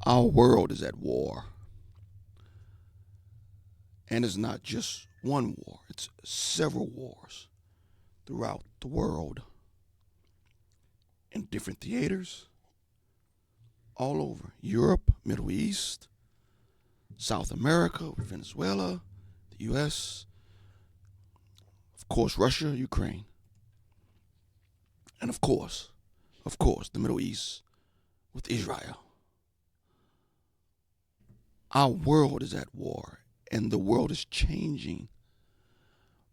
Our world is at war. And it's not just one war, it's several wars throughout the world in different theaters all over Europe, Middle East, South America, with Venezuela, the U.S., of course, Russia, Ukraine, and of course, the Middle East with Israel. Our world is at war, and the world is changing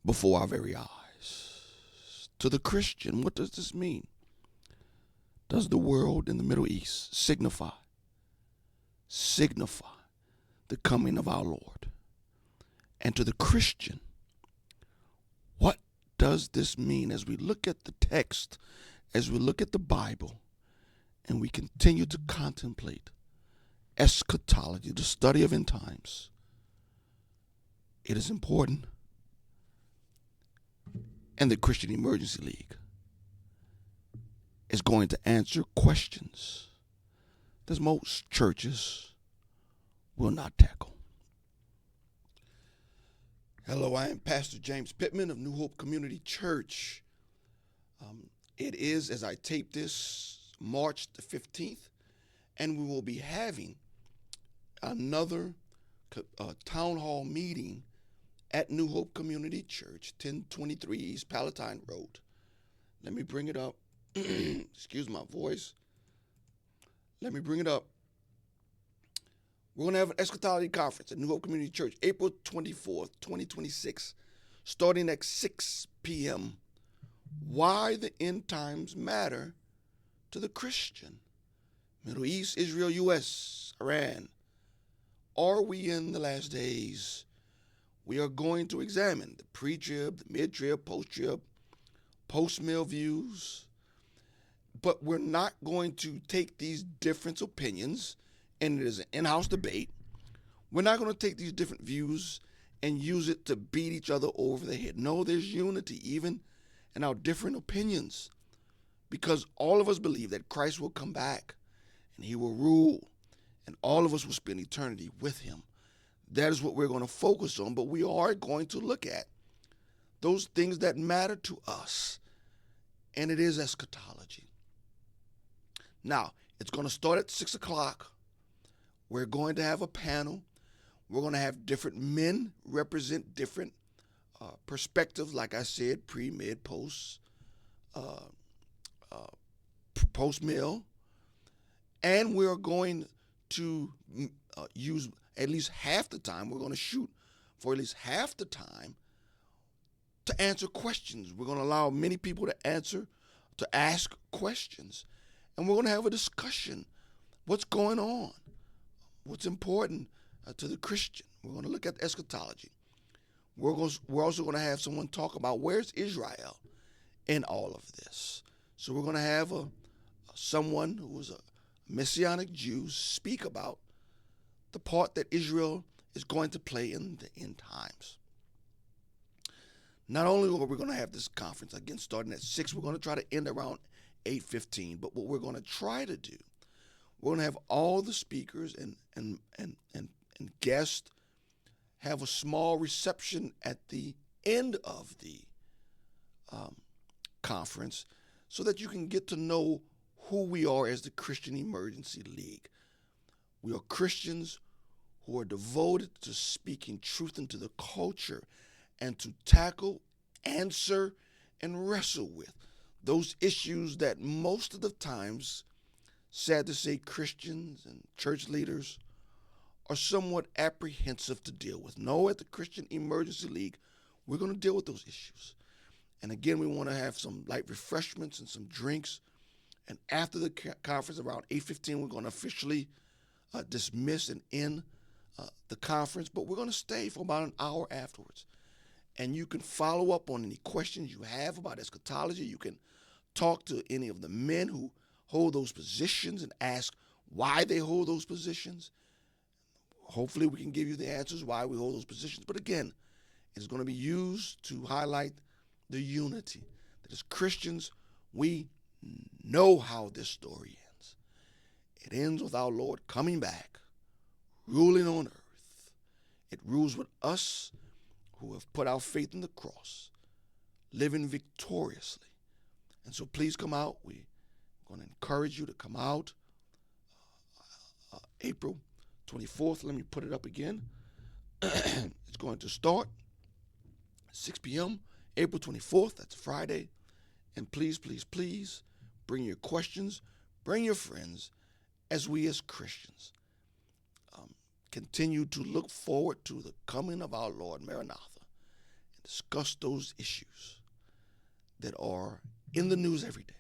before our very eyes. To the Christian, what does this mean? Does the world in the Middle East signify the coming of our Lord? And to the Christian, what does this mean as we look at the text, as we look at the Bible, and we continue to contemplate eschatology, the study of end times? It is important. And the Christian Emergency League is going to answer questions that most churches will not tackle. Hello, I am Pastor James Pittman of New Hope Community Church. It is, as I tape this, March the 15th, and we will be having another town hall meeting at New Hope Community Church, 1023 East Palatine Road. Let me bring it up. Excuse my voice. Let me bring it up. We're going to have an eschatology conference at New Hope Community Church, April 24th, 2026, starting at 6 p.m. Why the end times matter to the Christian. Middle East, Israel, U.S., Iran. Are we in the last days? We are going to examine the pre-trib, the mid-trib, post-trib, post-mill views. But we're not going to take these different opinions, and it is an in-house debate. We're not going to take these different views and use it to beat each other over the head. No, there's unity even in our different opinions, because all of us believe that Christ will come back and he will rule, and all of us will spend eternity with him. That is what we're going to focus on, but we are going to look at those things that matter to us, and it is eschatology. Now, it's going to start at 6 o'clock. We're going to have a panel. We're going to have different men represent different perspectives, like I said, pre, mid, post, post-mill. And we're going to use at least half the time. We're going to shoot for at least half the time to answer questions. We're going to allow many people to ask questions. And we're going to have a discussion. What's going on? What's important to the Christian? We're going to look at eschatology. We're also going to have someone talk about where's Israel in all of this. So we're going to have someone who is a Messianic Jew speak about the part that Israel is going to play in the end times. Not only are we going to have this conference, again, starting at 6, we're going to try to end around 8:15. But what we're going to try to do, we're going to have all the speakers and guests have a small reception at the end of the conference, so that you can get to know who we are as the Christian Emergency League. We are Christians who are devoted to speaking truth into the culture and to tackle, answer, and wrestle with those issues that most of the times, sad to say, Christians and church leaders are somewhat apprehensive to deal with. No, at the Christian Emergency League, we're going to deal with those issues. And again, we want to have some light refreshments and some drinks. And after the conference, around 8:15, we're going to officially dismiss and end the conference. But we're going to stay for about an hour afterwards. And you can follow up on any questions you have about eschatology. You can talk to any of the men who hold those positions and ask why they hold those positions. Hopefully we can give you the answers why we hold those positions. But again, it's going to be used to highlight the unity. That as Christians, we know how this story ends. It ends with our Lord coming back, ruling on earth. It rules with us who have put our faith in the cross, living victoriously. And so please come out. We're going to encourage you to come out. April 24th, let me put it up again. It's going to start 6 p.m. April 24th, that's Friday. And please, please, please bring your questions, bring your friends, as we as Christians continue to look forward to the coming of our Lord Maranatha and discuss those issues that are in the news every day.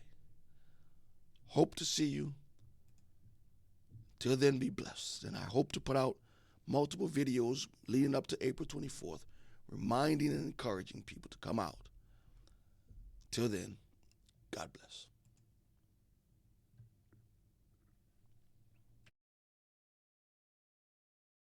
Hope to see you. Till then, be blessed. And I hope to put out multiple videos leading up to April 24th, reminding and encouraging people to come out. Till then, God bless.